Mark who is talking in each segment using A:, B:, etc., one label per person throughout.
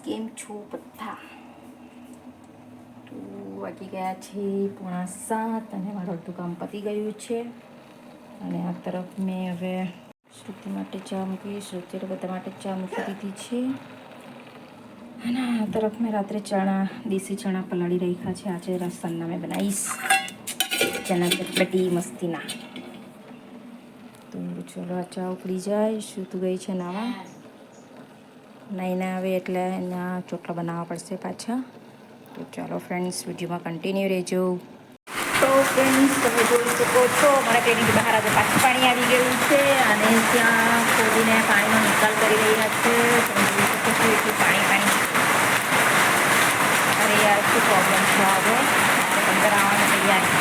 A: કેમ છો બધા? તો વાગી ગયા છે 6:45 અને મારું અડધું કામ પતી ગયું છે. અને આ તરફ મેં હવે શ્રુતિ માટે ચા મૂકી, શ્રુતિ બધા માટે ચા મૂકી દીધી છે. અને આ તરફ મેં રાત્રે ચણા, દેશી ચણા પલાળી રાખ્યા છે. આજે રસના મેં બનાવીશ ચના ચટપટી મસ્તીના. તો ચલો આ ચા ઉકળી જાય. શ્રુતિ ગઈ છે નાવા, નાઈને આવે એટલે એના ચોટલા બનાવવા પડશે પાછા. તો ચાલો ફ્રેન્ડ્સ, વિડીયોમાં કન્ટિન્યુ રહેજો. તો ફ્રેન્ડ્સ, તમે જોઈ શકો છો મારા પેટીની બહાર આજે પાછું પાણી આવી ગયું છે અને ત્યાં ખોદીને પાણીનો નિકાલ કરી રહ્યા છે. તમે જોઈ શકો છો એટલું પાણી. અરે યાર, શું પ્રોબ્લેમ છે હવે? અંદર આવવાની તૈયારી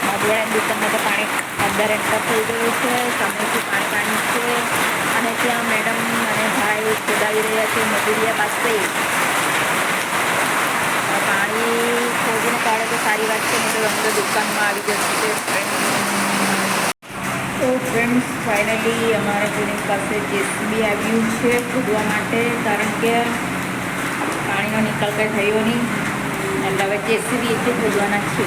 A: બાજુવાળાની દુકાનમાં તો પાણી અંદર એન્ટર થઈ ગયું છે. સામેથી પાણી છે અને ત્યાં મેડમ અને ભાઈ ખોદાવી રહ્યા છે મજૂરિયા પાસે. પાણી ખોદીને કાઢે તો સારી વાત છે, નહીં તો અંદર દુકાનમાં આવી જશે. તો ફ્રેન્ડ્સ, ફાઇનલી અમારા ક્લિનિક પાસે જેસીબી આવ્યું છે ખોદવા માટે, કારણ કે પાણીનો નિકાલ કંઈ થયો નહીં એટલે હવે જેસીબી એટલે ખોદવાના છે.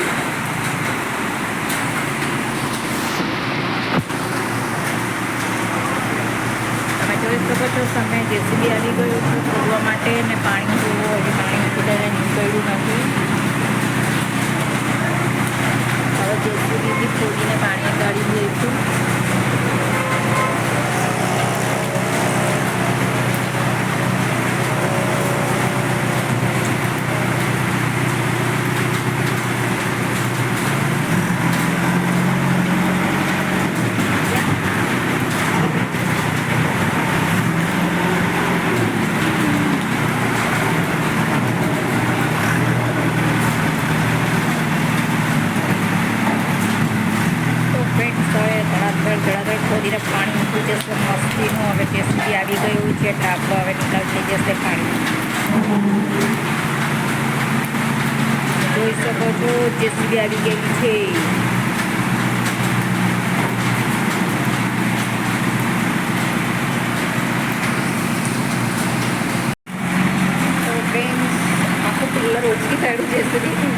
A: જોઈ શકો છો સામે જેસીબી આવી ગયું છે ખોદવા માટે. અને પાણી જોવો, હજી પાણી ખોદાઈને નીકળ્યું નથી. હવે જેસીબીથી ખોદીને પાણી કાઢી લઈશું. ધડાધડ ખોદીને પાણી નીકળી જશે મસ્તીનું. હવે જેસીબી આવી ગયું છે એટલે આપણો હવે નિકાલ થઈ જશે પાણી. જોઈ શકો છો જેસીબી આવી ગઈ છે. તો ફ્રેન્ડ્સ, આખું પિલ્લર ઓછી કાઢ્યું જેસીબી.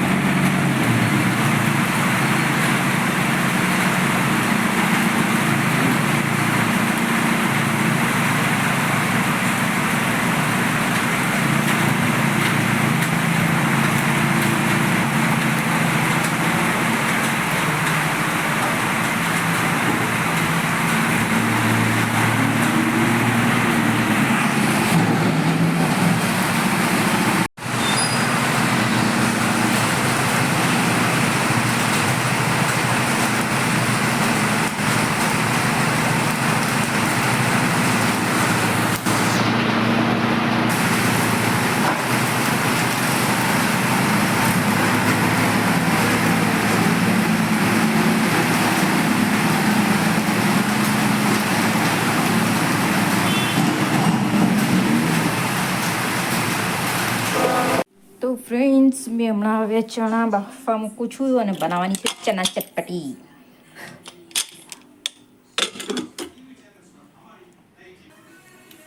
A: તો ફ્રેન્ડ્સ, મેં હમણાં હવે ચણા બાફવા મૂકું છું અને બનાવવાની છે ચના ચટપટી.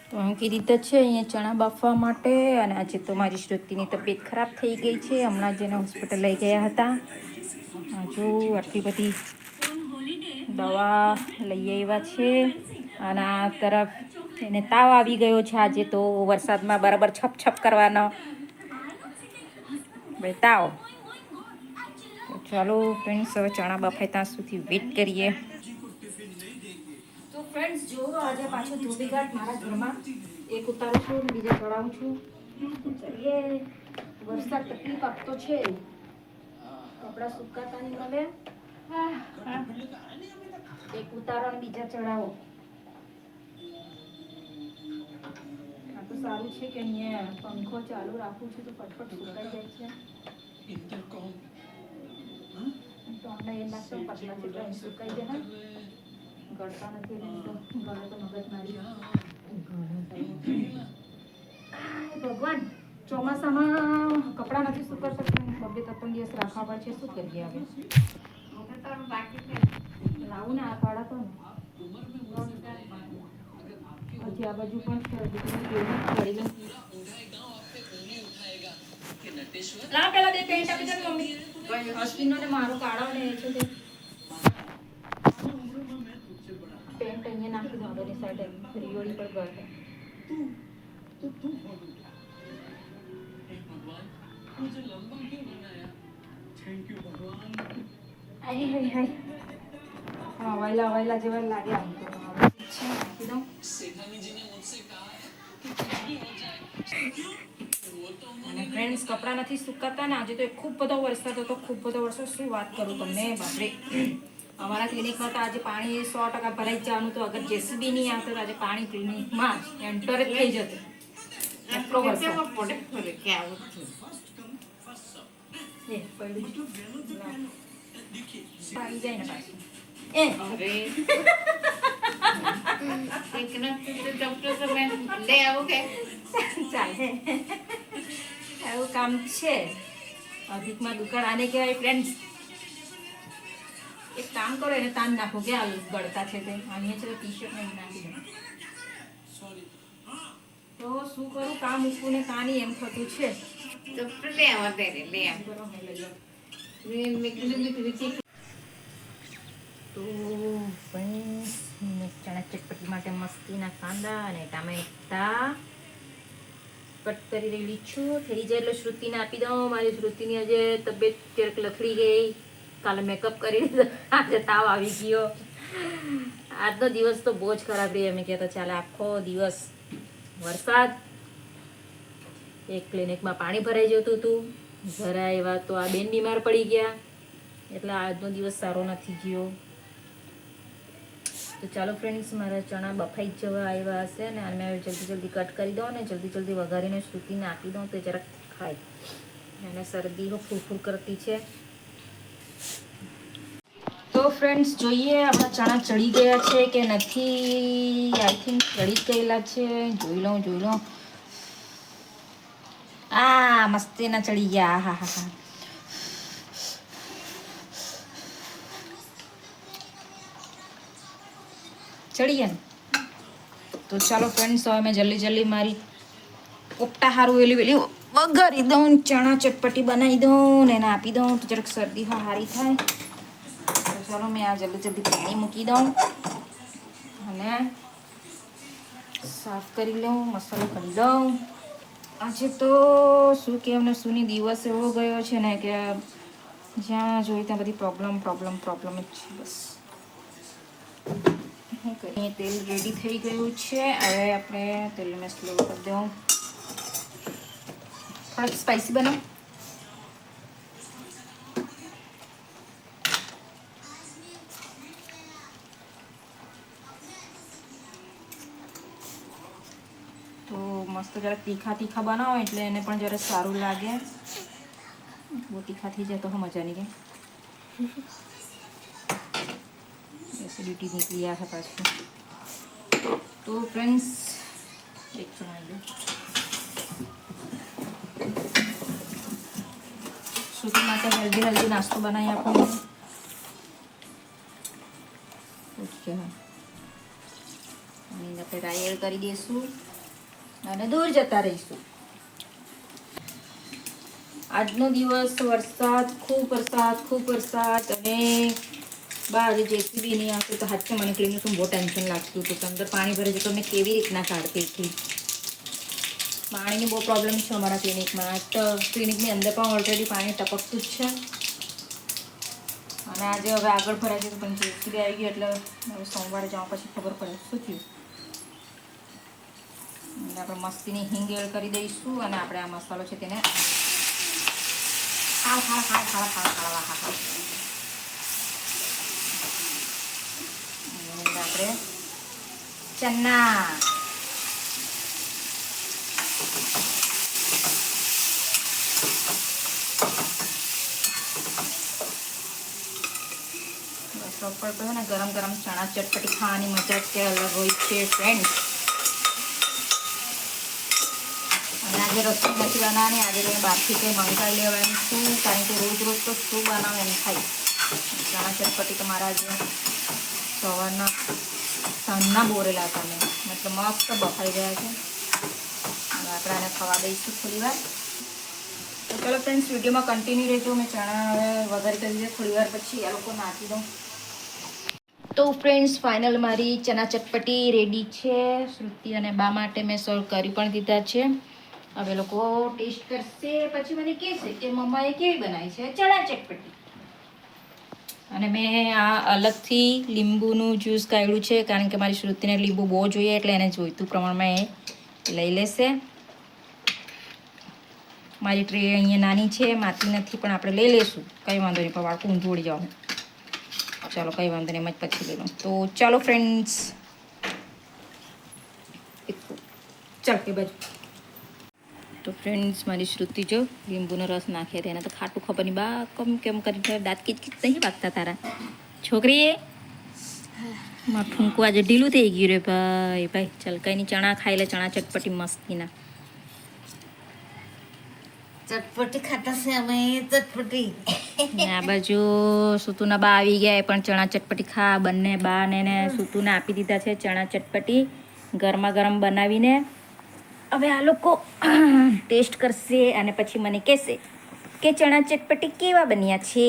A: તો મૂકી દીધા છે અહીંયા ચણા બાફવા માટે. અને આજે તો મારી શ્રુતિની તબિયત ખરાબ થઈ ગઈ છે. હમણાં જ એને હોસ્પિટલ લઈ ગયા હતા. હજુ આટલી બધી દવા લઈ આવ્યા છે. અને આ તરફ એને તાવ આવી ગયો છે. આજે તો વરસાદમાં બરાબર છપ કરવાનો તાવ. તો ચાલો ફ્રેન્ડ્સ, હવે ચણા બફાય ત્યાં સુધી વેઇટ કરીએ. તો ફ્રેન્ડ્સ, જો આજે પાછો ધોબીઘાટ મારા ઘરમાં એક ઉતારું છું અને બીજા ચડાવું છું. ચલીએ, વરસાદ તકલીફ આપતો છે, કપડાં સુકાતા નહીં મળે. એક ઉતારો અને બીજા ચડાવો. આ તો સારું છે કે અહીંયા પંખો ચાલુ રાખું છું તો ફટફટ સુકાઈ જાય છે. તો એ નાખતો પતલા છે સુકાઈ જાય, ગળતા નથી. નહીં તો ગળે તો મગજ મારી. ભગવાન, ચોમાસામાં કપડાં નથી સુકાતા, 2-3 દિવસ રાખવા પડશે. શું કરીએ હવે? લાવું ને આ પાડા તો પછી આ બાજુ પણ ચડી લા પેલા બે પેન્ટ આપી દે મમ્મી અશ્વિનનો ને મારો કાળો ને એ છે તે પેન્ટ અહીંયા નાખી દો આગળની સાઈડ રીઓડી પર ગયો હાય હાય હાય હા વાયલા જેવા લાગે આમ તો નાખી દઉં અને ફ્રેન્ડ્સ કપડાં નથી સુકાતા ને આજે તો ખૂબ બધો વરસાદ હતો ખૂબ બધો વરસાદ શું વાત કરું તમને બાપરે અમારા ક્લિનિકમાં તો આજે પાણી 100% ભરાઈ જવાનું તો અગર જેસીબી નહીં આવતો તો આજે પાણી ક્લિનિકમાં જ એન્ટર જ થઈ જતું એટલો વરસાદ પાણી જાય ને પાછી ચાલે એવું કામ છે અધિકમાં દુકાળ આને કહેવાય ફ્રેન્ડ્સ એક કામ કરો એને તાન નાખો કે આ ગળતા છે તે અહીંયા છે ટી શર્ટ ને નાખી દો તો શું કરું કામ મૂકવું ને કાની એમ થતું છે તો ફ્રેન્ડ્સ ચણા ચટપટી માટે મસ્તીના કાંદા અને ટામેટા કટ કરી રહેલી છું થઈ જાય એટલે શ્રુતિને આપી દઉં મારી શ્રુતિની આજે તબિયત ક્યારેક લથડી ગઈ કાલે મેકઅપ કરી આજે તાવ આવી ગયો આજનો દિવસ તો બહુ જ ખરાબ રહી અમે કહેતા ચાલે આખો દિવસ વરસાદ એક ક્લિનિકમાં પાણી ભરાઈ જતું હતું ઘરે આવ્યા તો આ બેન બીમાર પડી ગયા એટલે આજનો દિવસ સારો નથી ગયો તો ચાલો ફ્રેન્ડ્સ મારા ચણા બફાઈ જવા આવ્યા હશે ને અને મેં જલ્દી કટ કરી દઉં ને જલ્દી વઘારીને શ્રુતિને આપી દઉં તો જરાક ખાય એને શરદી ફૂલ કરતી છે તો ફ્રેન્ડ્સ જોઈએ આપણા ચણા ચડી ગયા છે કે નથી આઈ થિંક ચડી ગયેલા છે જોઈ લઉં આ મસ્તીના ચડી ગયા હા હા હા ચડી ગયા ને તો ચાલો ફ્રેન્ડ્સ હવે મેં જલ્દી મારી પોપટા હારું વેલી વઘારી દઉં ચણા ચટપટી બનાવી દઉં ને એને આપી દઉં તો જરાક શરદી હારી થાય તો ચાલો મેં આ જલ્દી પાણી મૂકી દઉં અને સાફ કરી લઉં મસાલો કરી દઉં આજે તો શું કે અમને સુની દિવસ એવો ગયો છે ને કે જ્યાં જોઈએ ત્યાં બધી પ્રોબ્લેમ જ છે બસ તેલ રેડી થઈ ગયું છે હવે આપણે તેલ મેં સ્લો કરી દઉં થોડાક સ્પાઈસી બનાવ તો મસ્ત જરાક તીખા બનાવો એટલે એને પણ જરા સારું લાગે બહુ તીખા થઈ જાય તો મજા નહીં કે એસિડિટી નીકળી આવે પાછું તો ફ્રેન્ડ્સ એક મિનિટ શ્રુતિ માટે હેલ્ધી નાસ્તો બનાવી આપો ઓકે અને આપણે રાઈ એડ કરી દઈશું અને દૂર જતા રહીશું આજનો દિવસ ખૂબ વરસાદ અને બહાર જેસીબી નહીં આવતું તો હાથે મને ક્લિનિકનું બહુ ટેન્શન લાગતું હતું અંદર પાણી ભરે છે તો મેં કેવી રીતના કાઢતી હતી પાણીની બહુ પ્રોબ્લેમ છે અમારા ક્લિનિકમાં તો ક્લિનિકની અંદર પણ ઓલરેડી પાણી ટપકતું જ છે અને આજે હવે આગળ ભરાય છે પણ જેસીબી આવી ગઈ એટલે હવે સોમવારે જવા પછી ખબર પડે શું થયું એટલે આપણે મસ્તીની હિંગ એડ કરી દઈશું અને આપણે આ મસાલો છે તેને આપણે ચના પ્રોપર કહ્યું ને ગરમ ચણા ચટપટી ખાવાની મજા છે અલગ હોય છે ફ્રેન્ડ્સ અને આજે રસોઈ નથી બનાવવાની આજે તમે બહારથી કંઈ મંગાવી લેવાનું શું કારણ કે રોજ તો શું બનાવે એમ થાય ચણા ચટપટી તો મારા આજે સવારના સાંજના બોરેલા હતા મેં, મતલબ મસ્ત બફાઈ ગયા છે. હવે આપણે આને ખાવા દઈશું થોડી વાર. તો ચલો ફ્રેન્ડ્સ, વિડીયોમાં કન્ટિન્યુ રહેજો. મેં ચણા હવે વઘાર કરી દીધા, થોડી વાર પછી આ લોકો નાખી દઉં. તો ફ્રેન્ડ્સ, ફાઇનલ મારી ચણા ચટપટી રેડી છે. શ્રુતિ અને બા માટે મેં સર્વ કરી પણ દીધા છે. હવે લોકો ટેસ્ટ કરશે, પછી મને કહેશે કે મમ્માએ કેવી બનાવી છે ચણા ચટપટી. અને મેં આ અલગથી લીંબુનું જ્યુસ કાઢ્યું છે, કારણ કે મારી શ્રુતિને લીંબુ બહુ જોઈએ, એટલે એને જોઈતું પ્રમાણમાં એ લઈ લેશે. મારી ટ્રે અહીંયા નાની છે, માતી નથી, પણ આપણે લઈ લઈશું, કંઈ વાંધો નહીં. પણ વાળકું ઊંધું ઉડી જાઓ. ચાલો કંઈ વાંધો નહીં, એમ જ પછી લઈ લઉં. તો ચાલો ફ્રેન્ડ્સ, ચાલ કે બાજુ. તો ફ્રેન્ડ્સ, મારી શ્રુતિ જો લીંબુનો રસ નાખે તેને તો ખાટું ખબર નહીં. બા કેમ કરી દાંત કીચ નહીં વાગતા તારા છોકરી? મારું ઠૂંકું આજે ઢીલું થઈ ગયું રે ભાઈ. ચાલ કંઈ નહીં, ચણા ખાઈ લે, ચણા ચટપટી મસ્તીના.
B: ચટપટી ખાતા છે અમે, ચટપટી.
A: આ બાજુ સુતુના બા આવી ગયા, પણ ચણા ચટપટી ખા. બંને બા ને સુતુને આપી દીધા છે ચણા ચટપટી ગરમા ગરમ બનાવીને. હવે આ લોકો ટેસ્ટ કરશે અને પછી મને કહેશે કે ચણા ચટપટી કેવા બન્યા છે.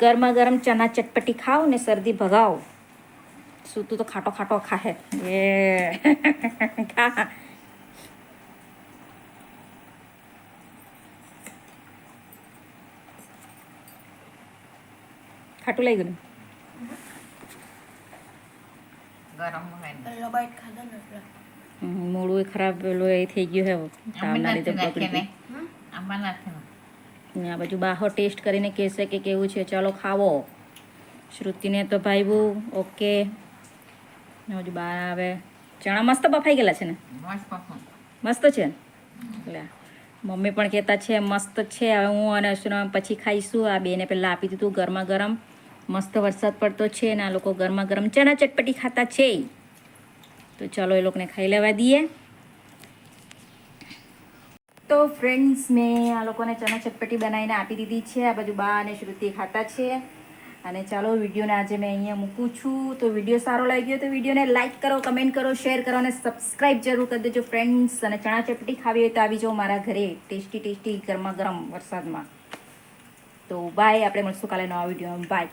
A: ગરમા ગરમ ચણા ચટપટી ખાઓ ને શરદી ભગાવો. સુતું તો ખાટો ખાટો ખાહે એ ખા. ખાટું લઈ ગયું
B: ગરમ હોય
C: પેલો બાઈટ ખાધો ને એટલે
A: મોડું ખરાબ પેલું એ થઈ ગયું હે તાવના લીધે બગડી ગયું.
B: આમાં નાખે
A: આ બાજુ બહાર ટેસ્ટ કરીને કહેશે કે કેવું છે. ચાલો ખાવો. શ્રુતિને તો ભાઈવું ઓકે. બાજુ બહાર આવે. ચણા મસ્ત બફાઈ ગયેલા છે ને? મસ્ત છે. એટલે મમ્મી પણ કહેતા છે મસ્ત છે. હવે હું અને અશ્વિન પછી ખાઈશું. આ બેને પહેલાં આપી દીધું ગરમા ગરમ. મસ્ત વરસાદ પડતો છે ને આ લોકો ગરમા ગરમ ચણા ચટપટી ખાતા છે. તો ચાલો એ લોકોને ખાઈ લેવા દઈએ. તો ફ્રેન્ડ્સ, મેં આ લોકોને ચણા ચટપટી બનાવીને આપી દીધી છે. આ બાજુ બા અને શ્રુતિ ખાતા છે. અને ચાલો વિડીયોને આજે મેં અહીંયા મૂકું છું. તો વિડીયો સારો લાગ્યો તો વિડીયોને લાઇક કરો, કમેન્ટ કરો, શેર કરો અને સબસ્ક્રાઈબ જરૂર કરી દેજો ફ્રેન્ડ્સ. અને ચણા ચટપટી ખાવી હોય તો આવી જાઓ મારા ઘરે, ટેસ્ટી ટેસ્ટી ગરમા ગરમ વરસાદમાં. તો બાય, આપણે મળશું કાલે નવા વિડીયોમાં. બાય.